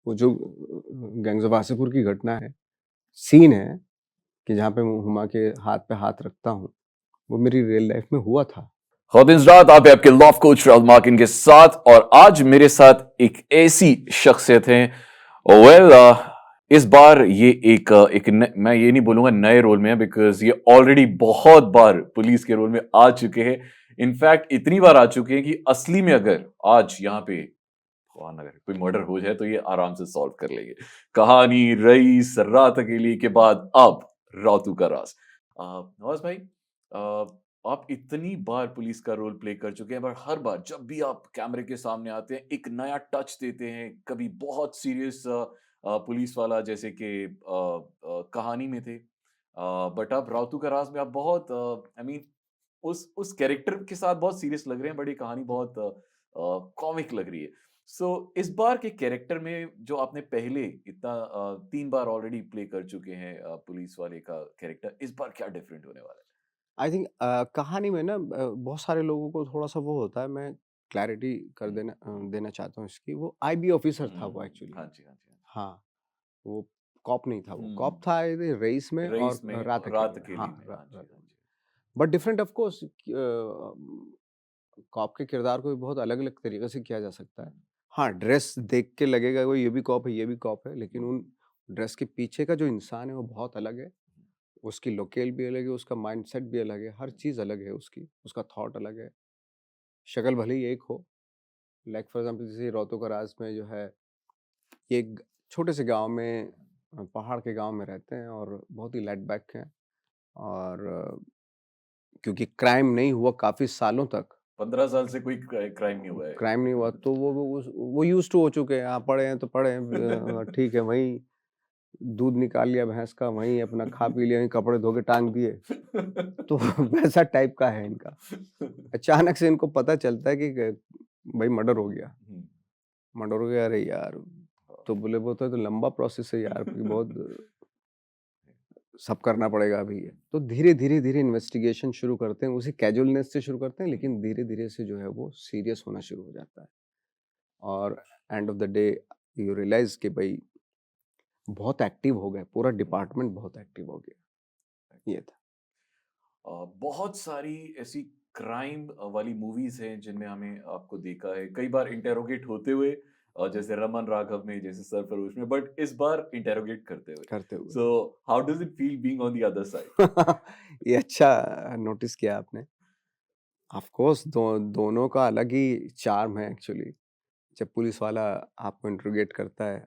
वो जो gangs of Wasseypur की घटना है, सीन है कि जहाँ पे मैं हुमा के हाथ पे हाथ रखता हूँ, वो मेरी रियल लाइफ में हुआ था। ख़ुद रात आप आपके लॉफ कोच राहुल माकिन के साथ, और आज मेरे साथ एक ऐसी शख्सियत है। वेल इस बार ये मैं ये नहीं बोलूंगा नए रोल में है, बिकॉज ये ऑलरेडी बहुत बार पुलिस के रोल में आ चुके हैं। इनफैक्ट इतनी बार आ चुके हैं कि असली में अगर आज यहाँ पे अगर कोई मर्डर हो जाए तो ये आराम से सॉल्व कर लेंगे। कहानी रईस रात अकेली के बाद अब रातू का राज। नवाज भाई, आप इतनी बार पुलिस का रोल प्ले कर चुके हैं, पर हर बार जब भी आप कैमरे के सामने आते हैं एक नया टच देते हैं। कभी बहुत सीरियस पुलिस वाला जैसे कि कहानी में थे, बट अब रातू का राज में आप बहुत आई मीन उस कैरेक्टर के साथ बहुत सीरियस लग रहे हैं। बड़ी कहानी बहुत कॉमिक लग रही है। सो इस बार के कैरेक्टर में जो आपने पहले इतना 3 बार ऑलरेडी प्ले कर चुके हैं पुलिस वाले का कैरेक्टर, इस बार क्या डिफरेंट होने वाला है? आई थिंक कहानी में ना बहुत सारे लोगों को थोड़ा-सा वो होता है, मैं क्लैरिटी कर हुँ, देना चाहता हूँ इसकी, वो आईबी ऑफिसर था वो एक्चुअली। हाँ जी, हाँ जी, हाँ जी। हाँ, वो कॉप नहीं था, वो कॉप हुँ, था ये रईस में रईस और में रात और रात अकेली में। अकेली हाँ, में। रा हाँ रात जी, हाँ जी। But different of course cop के किरदार को भी बहुत अलग-अलग तरीके से किया जा सकता है। हाँ, ड्रेस देख के लगेगा वो ये भी कॉप है, ये भी कॉप है, लेकिन उन ड्रेस के पीछे का जो इंसान है वो बहुत अलग है। उसकी लोकेल भी अलग है, उसका माइंडसेट भी अलग है, हर चीज़ अलग है उसकी, उसका थॉट अलग है। शक्ल भले ही एक हो, लाइक फॉर एग्ज़ाम्पल जैसे रौतो का राज में जो है, ये एक छोटे से गाँव में पहाड़ के गाँव में रहते हैं और बहुत ही लेड बैक हैं और क्योंकि क्राइम नहीं हुआ काफ़ी सालों तक, 15 साल से कोई क्राइम नहीं हुआ है। क्राइम नहीं हुआ तो वो यूज़्ड टू हो चुके हैं, हाँ, पढ़े हैं तो पढ़े हैं ठीक है, वहीं दूध निकाल लिया भैंस का, वहीं अपना खा पी लिया, वहीं कपड़े धो के टाँग दिए, तो वैसा टाइप का है इनका। अचानक से इनको पता चलता है कि भाई मर्डर हो गया। हुँ। मर्डर हो गया, अरे यार! तो बोले वो तो लंबा प्रोसेस है यार, कि बहुत सब करना पड़ेगा अभी ये। तो धीरे-धीरे इन्वेस्टिगेशन शुरू करते हैं, उसी कैजुअलनेस से शुरू करते हैं, लेकिन धीरे-धीरे से जो है वो सीरियस होना शुरू हो जाता है। और end of the day you realise कि भई बहुत एक्टिव हो गए, पूरा डिपार्टमेंट बहुत एक्टिव हो गया, ये था। बहुत सारी ऐसी क्राइम वाली मूवीज हैं जिनमें हमें आपको देखा है कई बार इंटेरोगेट होते हुए, जैसे रमन राघव में, जैसे सरफरोश में, बट इस बार इंटेरोगेट करते हुए। करते हुए। सो how does it feel being on the other side? ये अच्छा नोटिस किया आपने। ऑफ कोर्स दोनों का अलग ही चार्म है एक्चुअली। जब पुलिस वाला आपको इंटरोगेट करता है,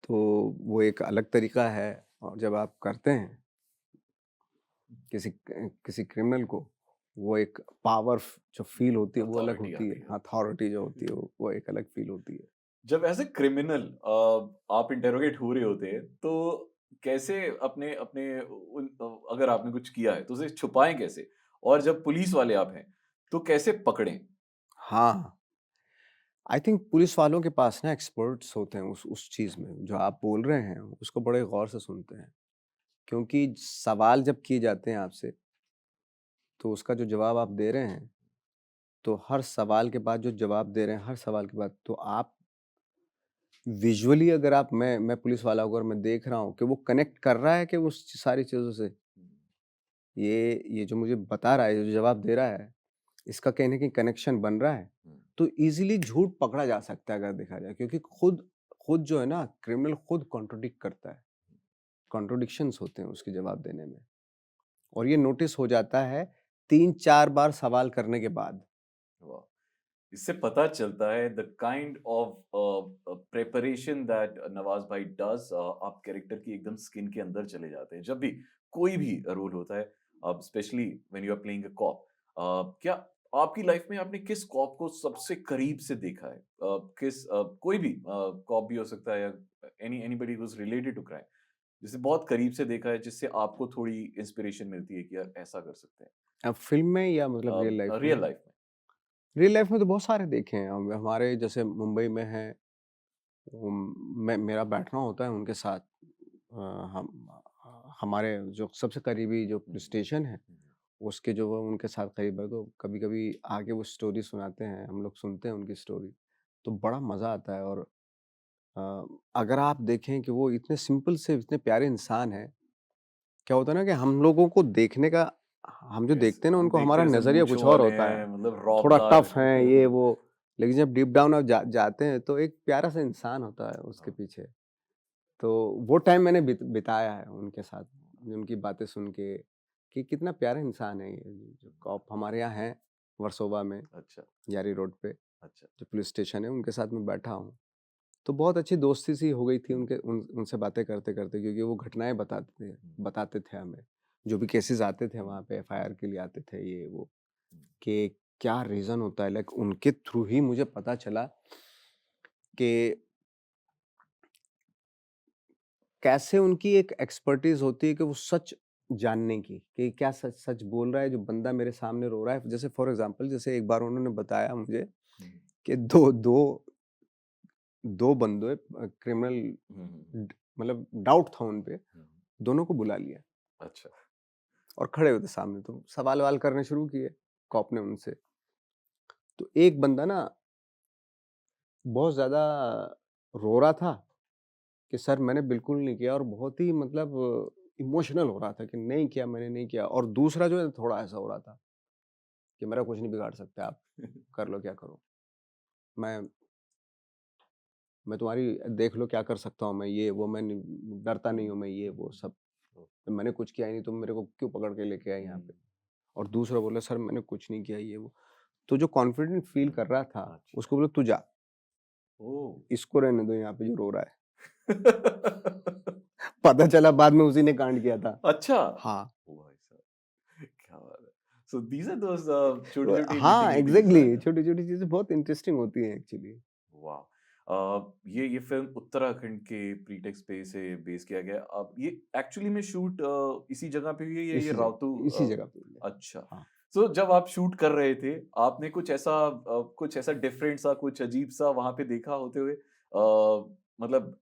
तो वो एक अलग तरीका है और जब आप करते हैं किसी क्रिमिनल को, वो एक पावर जो फ़ील होती है वो अलग अथॉरिटी होती है। आती है। अथॉरिटी जो होती है वो एक अलग फ़ील होती है। जब एज ए क्रिमिनल आप इंटेरोगेट हो रहे होते हैं, तो कैसे अपने अपने अगर आपने कुछ किया है तो उसे छुपाएं कैसे, और जब पुलिस वाले आप हैं तो कैसे पकड़ें? हाँ, आई थिंक पुलिस वालों के पास ना एक्सपर्ट्स होते हैं उस चीज़ में, जो आप बोल रहे हैं उसको बड़े गौर से सुनते हैं। क्योंकि सवाल जब किए जाते हैं आपसे, तो उसका जो जवाब आप दे रहे हैं, तो हर सवाल के बाद जो जवाब दे रहे हैं, हर सवाल के बाद तो आप विज़ुअली अगर आप मैं पुलिस वाला हूँ, अगर मैं देख रहा हूँ कि वो कनेक्ट कर रहा है कि उस सारी चीज़ों से, ये जो मुझे बता रहा है, ये जो जवाब दे रहा है, इसका कहीं न कहीं कनेक्शन बन रहा है, तो ईज़िली झूठ पकड़ा जा सकता है अगर देखा जाए, क्योंकि खुद खुद जो है ना क्रिमिनल खुद कॉन्ट्रडिक्ट करता है, कॉन्ट्रडिक्शंस होते हैं उसके जवाब देने में और ये नोटिस हो जाता है 3-4 बार सवाल करने के बाद। वाह! इससे पता चलता है the kind of preparation that Nawaz भाई डज। आप कैरेक्टर की एकदम स्किन के अंदर चले जाते हैं जब भी कोई भी रोल होता है, specially when you are playing a cop. क्या आपकी लाइफ में आपने किस कॉप को सबसे करीब से देखा है? कोई भी कॉप भी हो सकता है, या anybody who is related to crime, जिसे बहुत करीब से देखा है, जिससे आपको थोड़ी इंस्पिरेशन मिलती है कि यार ऐसा कर सकते हैं? अब फ़िल्म में या मतलब रियल लाइफ़ में? रियल लाइफ में। रियल लाइफ़ में तो बहुत सारे देखे हैं हम, हमारे जैसे मुंबई में हैं, मैं मेरा बैठना होता है उनके साथ। हम हमारे जो सबसे करीबी जो हम्म, स्टेशन है, हम्म, उसके जो वो उनके साथ करीब है, तो कभी-कभी आके वो स्टोरी सुनाते हैं, हम लोग सुनते हैं उनकी स्टोरी, तो बड़ा मज़ा आता है और अगर आप देखें कि वो इतने सिंपल से इतने प्यारे इंसान हैं, क्या होता है ना कि हम लोगों को देखने का हम जो यस, देखते हैं ना हम उनको देखते हमारा हैं जैसे नज़रिया कुछ मूंछों और वाले होता है, हैं, मतलब थोड़ा रौबदार। टफ हैं ये वो, लेकिन जब डीप डाउन आप जाते हैं तो एक प्यारा सा इंसान होता है उसके हाँ, पीछे। तो वो टाइम मैंने बिताया है उनके साथ, उनकी बातें सुन के कि कितना प्यारा इंसान है ये। जो कॉप हमारे यहाँ हैं वर्सोवा में, अच्छा, यारी रोड पे अच्छा। जो पुलिस स्टेशन है उनके साथ मैं बैठा हूँ। तो बहुत अच्छी दोस्ती सी हो गई थी हुँ, उनसे बातें करते-करते, क्योंकि वो घटनाएँ हुँ, बताते थे हमें। जो भी केसेज़ आते थे हुँ, वहाँ पे एफआईआर के लिए आते थे ये वो, हुँ, कि क्या रीज़न होता है, लाइक उनके थ्रू ही मुझे पता चला कि कैसे उनकी एक एक्सपर्टीज़ होती है कि वो सच जानने की, कि क्या सच सच बोल रहा है जो बंदा मेरे सामने रो रहा है। जैसे फॉर एग्ज़ाम्पल जैसे एक बार उन्होंने बताया मुझे हुँ, कि 2 बंदे क्रिमिनल हुँ, हुँ, ड मतलब डाउट था उन पे, हुँ, दोनों को बुला लिया अच्छा, और खड़े हुए थे सामने, तो सवाल-ववाल करने शुरू किए कॉप ने उनसे। तो एक बंदा ना बहुत ज़्यादा रो रहा था कि सर मैंने बिल्कुल नहीं किया, और बहुत ही मतलब इमोशनल हो रहा था कि नहीं किया, मैंने नहीं किया, और दूसरा जो है थोड़ा ऐसा हो रहा था कि मेरा कुछ नहीं बिगाड़ सकते आप, कर लो क्या करो। मैं मैं तुम्हारी देख लो क्या कर सकता हूँ मैं, ये वो, मैं डरता नहीं हूँ मैं, ये वो सब। हुँ, मैंने कुछ किया ही नहीं, तुम मेरे को क्यों पकड़ के लेके आए यहाँ हुँ, पे? और दूसरा बोला सर मैंने कुछ नहीं किया ये वो। तो जो कॉन्फिडेंट फील कर रहा था, अच्छा, उसको बोला तू जा, ओह! इसको रहने दो यहाँ पे जो रो रहा है। पता चला बाद में उसी ने कांड किया था। अच्छा! हाँ। ओह भाई साहब, क्या बात है। सो दीज़ आर दोज़ छोटी-छोटी हाँ, नीटी-ग्रिटीज़, है एग्ज़ैक्टली, ना? छोटी-छोटी चीज़ें बहुत इंटरेस्टिंग होती हैं एक्चुअली। वाह! ये फ़िल्म उत्तराखंड के प्रीटेक्स्ट पे से बेस किया गया है। अब ये एक्चुअली में शूट इसी जगह पे हुई है या ये राउतु इसी जगह पे हुई है। अच्छा। हाँ। सो जब आप शूट कर रहे थे, आपने कुछ ऐसा डिफरेंट सा, कुछ अजीब सा वहाँ पे देखा होते हुए? मतलब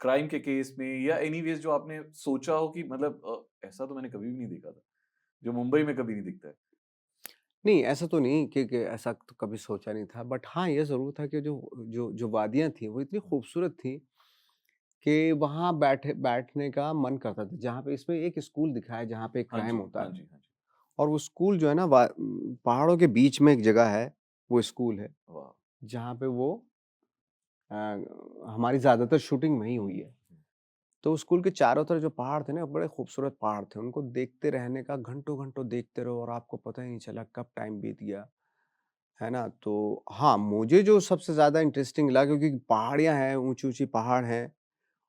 क्राइम के केस में या एनीवेज़ जो आपने सोचा हो कि मतलब ऐसा तो मैंने कभी भी नहीं देखा था, जो मुंबई में कभी नहीं दिखता है। नहीं, ऐसा तो नहीं कि ऐसा तो कभी सोचा नहीं था, बट हाँ, ये ज़रूर था कि जो वादियाँ थी, वो इतनी खूबसूरत थी कि वहाँ बैठने का मन करता था। जहाँ पे इसमें एक स्कूल दिखाया है, जहाँ पे हाँ क्राइम जी, होता हाँ है, जी, हाँ जी। और वो स्कूल जो है ना पहाड़ों के बीच में एक जगह है, वो स्कूल है, वाह! जहाँ पे वो अ, हमारी ज़्यादातर शूटिंग वहीं हुँ, हुई है। हुँ, तो स्कूल के चारों तरफ जो पहाड़ थे ना, बड़े खूबसूरत पहाड़ थे। उनको देखते रहने का, घंटों-घंटों देखते रहो और आपको पता ही नहीं चला कब टाइम बीत गया, है ना? तो हाँ, मुझे जो सबसे ज़्यादा इंटरेस्टिंग लगा, क्योंकि पहाड़ियाँ हैं, ऊँची-ऊँची पहाड़ हैं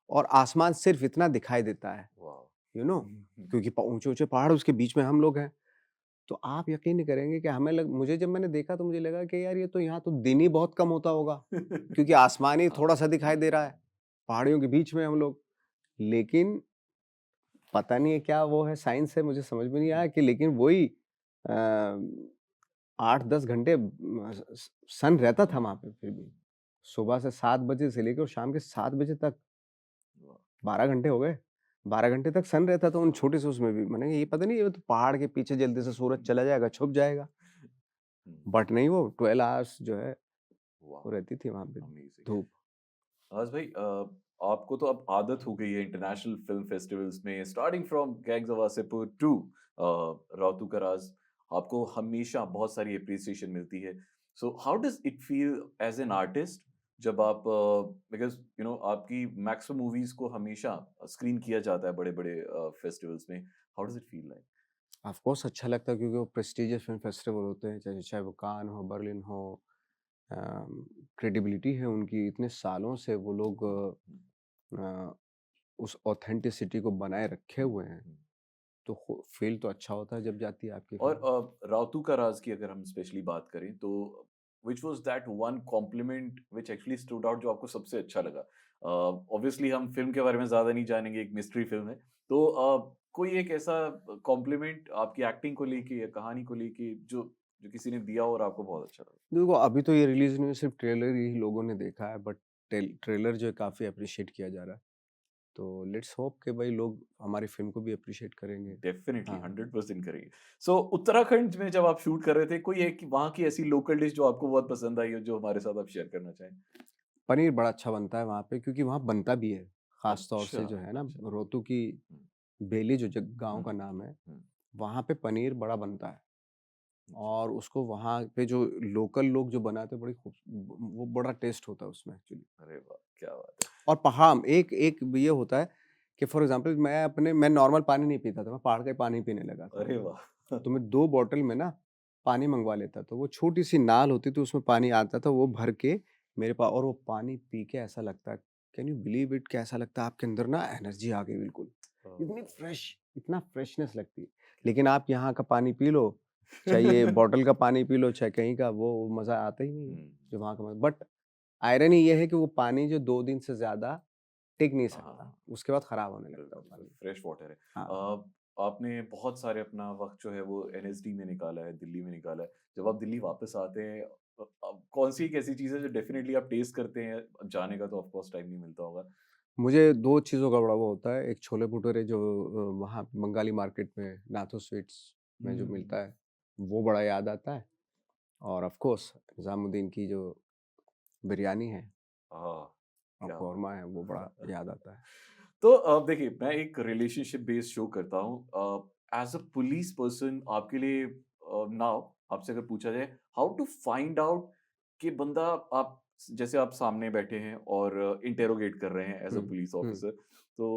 और आसमान सिर्फ़ इतना दिखाई देता है, वाह! यू नो हुँ, हुँ, क्योंकि प ऊँचे-ऊँचे पहाड़, उसके बीच में हम लोग हैं। तो आप यकीन नहीं करेंगे कि मुझे जब मैंने देखा तो मुझे लगा कि यार ये तो यहाँ तो दिन ही बहुत कम होता होगा, क्योंकि आसमान ही हाँ, थोड़ा-सा दिखाई दे रहा है, पहाड़ियों के बीच में हम लोग। लेकिन पता नहीं है क्या वो है, साइंस है, मुझे समझ में नहीं आया कि लेकिन वही 8-10 घंटे सन रहता था वहाँ पे फिर भी। सुबह से 7 बजे से लेकर शाम के 7 बजे तक वाह! 12 घंटे हो गए। 12 घंटे तक सन रहता था उन छोटे से उसमें भी। मैंने कहा ये पता नहीं, ये तो पहाड़ के पीछे जल्दी से सूरज चला जाएगा, छुप जाएगा। हुँ, बट नहीं, वो 12 आवर्स जो है वाह! वो रहती थी वहाँ पे अमेज़िंग। धूप। आज़ भाई, आपको तो अब आदत हो गई है इंटरनेशनल फिल्म फेस्टिवल्स में, starting from Gangs of Wasseypur to Rautu ka Raaz, आपको हमेशा बहुत सारी एप्रिसिएशन मिलती है। So how does it feel as an artist जब आप, बिकॉज यू नो आपकी मैक्सिमम मूवीज को हमेशा स्क्रीन किया जाता है बड़े बड़े फेस्टिवल्स में, how does it feel like? Of course अच्छा लगता है, क्योंकि वो प्रेस्टिजियस फिल्म फेस्टिवल होते हैं, चाहे चाहे वो कान हो, बर्लिन हो। क्रेडिबिलिटी है उनकी, इतने सालों से वो लोग अ, उस ऑथेंटिसिटी को बनाए रखे हुए हैं। तो फ़ील तो अच्छा होता है जब जाती है आपकी और फ़िल्म। राउतू का राज की अगर हम स्पेशली बात करें तो which was that one compliment which actually stood out, जो आपको सबसे अच्छा लगा? ऑब्वियसली हम फिल्म के बारे में ज्यादा नहीं जानेंगे, एक मिस्ट्री फिल्म है, तो कोई एक ऐसा कॉम्प्लीमेंट आपकी एक्टिंग को लेके या कहानी को लेके जो जो किसी ने दिया हो और आपको बहुत अच्छा लगा? देखो अभी तो ये रिलीज़ नहीं हुई, सिर्फ़ ट्रेलर ही लोगों ने देखा है, बट ट्रेलर जो है काफ़ी एप्रिशिएट किया जा रहा है। तो लेट्स होप कि भाई लोग हमारी फ़िल्म को भी एप्रिशिएट करेंगे। डेफिनेटली हाँ। 100% करेंगे। सो उत्तराखंड में जब आप शूट कर रहे थे, कोई एक वहाँ की ऐसी लोकल डिश जो आपको बहुत पसंद आई हो, जो हमारे साथ आप शेयर करना चाहें? पनीर बड़ा अच्छा बनता है वहाँ पे, क्योंकि वहाँ बनता भी है। ख़ास तौर अच्छा, से जो है ना, अच्छा। रोहतू की हुँ, बेली जो गांव हुँ, का नाम है, हुँ, वहाँ पे पनीर बड़ा बनता है। अच्छा। और उसको वहाँ पे जो लोकल लोग जो बनाते हैं, बड़ी खूब, वो बड़ा टेस्ट होता है उसमें एक्चुअली। अरे वाह! क्या बात है। और हाँ, एक एक ये होता है कि फॉर एग्जांपल मैं नॉर्मल पानी नहीं पीता था, मैं पहाड़ का ही पानी पीने लगा था। अरे वाह! तो मैं 2 बॉटल में ना पानी मँगवा लेता था। वो छोटी-सी नाल होती थी, उसमें पानी आता था, वो भर के मेरे पास, और वो पानी पी के ऐसा लगता है, कैन यू बिलीव इट, कि ऐसा लगता है आपके अंदर ना एनर्जी आ गई बिल्कुल। इतनी ओह! फ्रेश, इतना फ्रेशनेस लगती है। लेकिन आप यहाँ का पानी पी लो, चाहे ये बॉटल का पानी पी लो, चाहे कहीं का, वो मज़ा आता ही नहीं है, हुँ, जो वहाँ का मज़ा। बट आयरनी ये है कि वो पानी जो 2 दिन से ज़्यादा टिक नहीं सकता, हाँ। उसके बाद खराब होने लगता है बिल्कुल, वो बिल्कुल, पानी। फ्रेश वाटर है। हाँ। आपने बहुत सारे अपना वक़्त जो है वो एनएसडी में निकाला है, दिल्ली में निकाला है। जब आप दिल्ली वापस आते हैं कौन-सी एक ऐसी चीज़ है जो डेफ़िनिटली आप टेस्ट करते हैं? अब जाने का तो ऑफ़ कोर्स टाइम नहीं मिलता होगा। मुझे 2 चीज़ों का बड़ा वो होता है, एक छोले-भटूरे जो वहाँ बंगाली मार्केट में नाथो स्वीट्स में जो हुँ। मिलता है, वो बड़ा याद आता है। और ऑफ़ कोर्स निज़ामुद्दीन की जो बिरयानी है हाँ, और क्या कौरमा है, वो बड़ा बात याद आता है। तो देखिए मैं एक रिलेशनशिप बेस्ड शो करता हूँ एज अ पुलिस पर्सन आपके लिए नाउ आपसे अगर पूछा जाए हाउ टू फाइंड आउट कि बंदा आप जैसे आप सामने बैठे हैं और इंटेरोगेट कर रहे हैं as a um, police um. Officer तो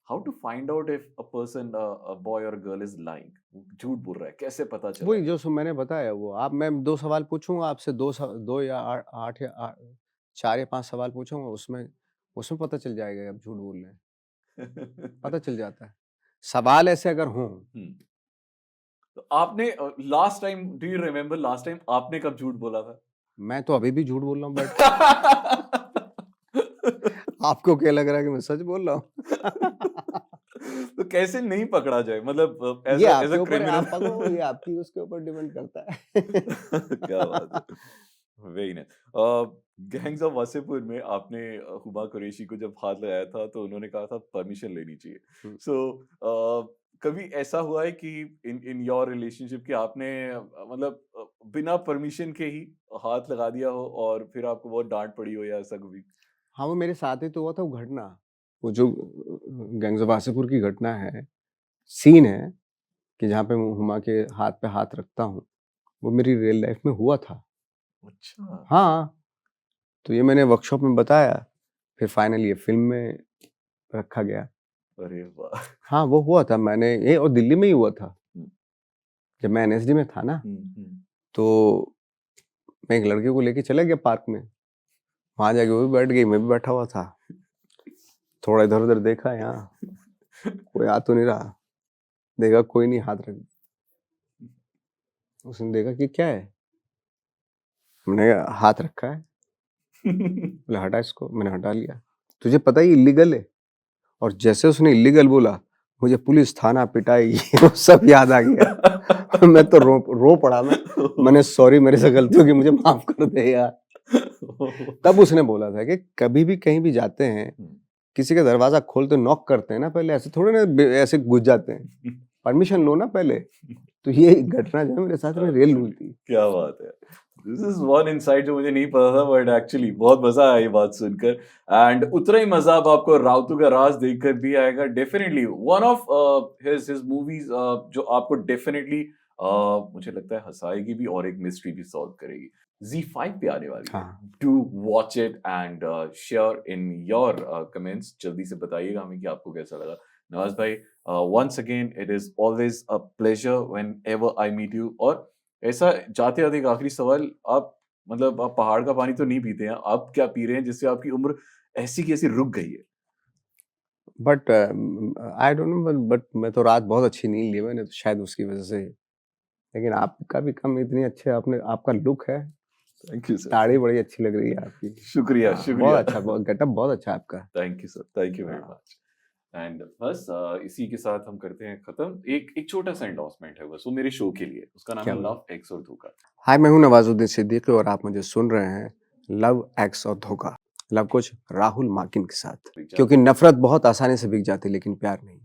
how to find out if a person a boy और गर्ल इज लाइंग झूठ बोल रहा है कैसे पता वही चला जो मैंने बताया, वो आप, मैं 2 सवाल पूछूँगा आपसे, 2 या 8 या 4 या 5 सवाल पूछूँगा, उसमें उसमें पता चल जाएगा आप झूठ बोल रहे हैं, पता चल जाता है। सवाल ऐसे अगर हों, हम्म, तो आपने last time do you remember last time आपने कब झूठ बोला था मैं तो अभी भी झूठ बोल रहा हूँ बैठ के। आपको क्या लग रहा है कि मैं सच बोल रहा हूँ? तो कैसे नहीं पकड़ा जाए मतलब ये एज आपके अ ऊपर है, क्रिमिनल आप पकड़ो, ये आपकी उसके ऊपर डिपेंड करता है। क्या बात है very nice gangs of Wasseypur में आपने हुमा कुरैशी को जब हाथ लगाया था तो उन्होंने कहा था परमिशन लेनी चाहिए हुँ। सो कभी ऐसा हुआ है कि इन इन योर रिलेशनशिप कि आपने मतलब बिना परमिशन के ही हाथ लगा दिया हो और फिर आपको बहुत डांट पड़ी हो या ऐसा कभी हाँ, वो मेरे साथ ही तो हुआ था वो घटना। वो जो गैंग्स ऑफ वासेपुर की घटना है, सीन है कि जहाँ पे मैं हुमा के हाथ पे हाथ रखता हूँ, वो मेरी रियल लाइफ़ में हुआ था। अच्छा हाँ, तो ये मैंने वर्कशॉप में बताया, फिर फाइनली ये फ़िल्म में रखा गया। अरे वाह हाँ, वो हुआ था, मैंने ये, और दिल्ली में ही हुआ था। हम्म, जब मैं एनएसडी में था ना, हम्म। तो मैं एक लड़के को लेके चला गया पार्क में। वहाँ जाके वो भी बैठ गई, मैं भी बैठा हुआ था। थोड़ा इधर-उधर देखा, यहाँ कोई आ तो नहीं रहा। देखा कोई नहीं, हाथ रख, उसने देखा कि क्या है? मैंने कहा हाथ रखा है। बोला हटा इसको, मैंने हटा लिया। तुझे पता है ये इल्लीगल है? और जैसे उसने इल्लीगल बोला, मुझे पुलिस, थाना, पिटाई ये वो सब याद आ गया। मैं तो रो पड़ा मैं। मैंने सॉरी, मेरे से गलती हो गई, मुझे माफ़ कर दे यार। तब उसने बोला था कि कभी भी कहीं भी जाते हैं, किसी का दरवाज़ा खोलते नॉक करते हैं ना पहले, ऐसे थोड़ी ना ऐसे घुस जाते हैं। परमिशन लो ना पहले। तो ये घटना जो है मेरे साथ में रियल हुई थी। क्या बात है दिस इज वन इनसाइट जो मुझे नहीं पता था बट एक्चुअली बहुत मजा आया ये बात सुनकर एंड उतना ही मजा अब आपको राउतू का राज देखकर भी आएगा definitely one of his movies जो आपको डेफिनेटली मुझे लगता है हंसाएगी भी और एक मिस्ट्री भी सॉल्व करेगी Z5 पे आने वाली है हाँ। Do watch it and share in your comments जल्दी से बताइएगा हमें कि आपको कैसा लगा नवाज भाई once again it is always a pleasure whenever I meet you और ऐसा जाते जाते एक आखिरी सवाल आप मतलब आप पहाड़ का पानी तो नहीं पीते हैं आप क्या पी रहे हैं जिससे आपकी उम्र ऐसी की ऐसी रुक गई है but I don't know, but मैं तो रात बहुत अच्छी नींद ली मैंने, तो शायद उसकी वज़ह से। लेकिन आपका भी कम इतनी अच्छे, आपने, आपका लुक है, थैंक यू सर दाढ़ी बड़ी अच्छी लग रही है आपकी। शुक्रिया हाँ, बहुत शुक्रिया अच्छा, बहुत गेटअप बहुत अच्छा है आपका। Thank you sir thank you very हाँ, मच एंड बस इसी के साथ हम करते हैं खत्म एक एक छोटा सा एंडोर्समेंट है बस वो मेरे शो के लिए उसका नाम क्या है बोले? लव एक्स और धोखा हाय, मैं हूँ नवाज़ुद्दीन सिद्दीकी और आप मुझे सुन रहे हैं लव, एक्स और धोखा। लव कोच राहुल मार्किन के साथ। रिच क्योंकि नफ़रत बहुत आसानी से बिक जाती है, लेकिन प्यार नहीं।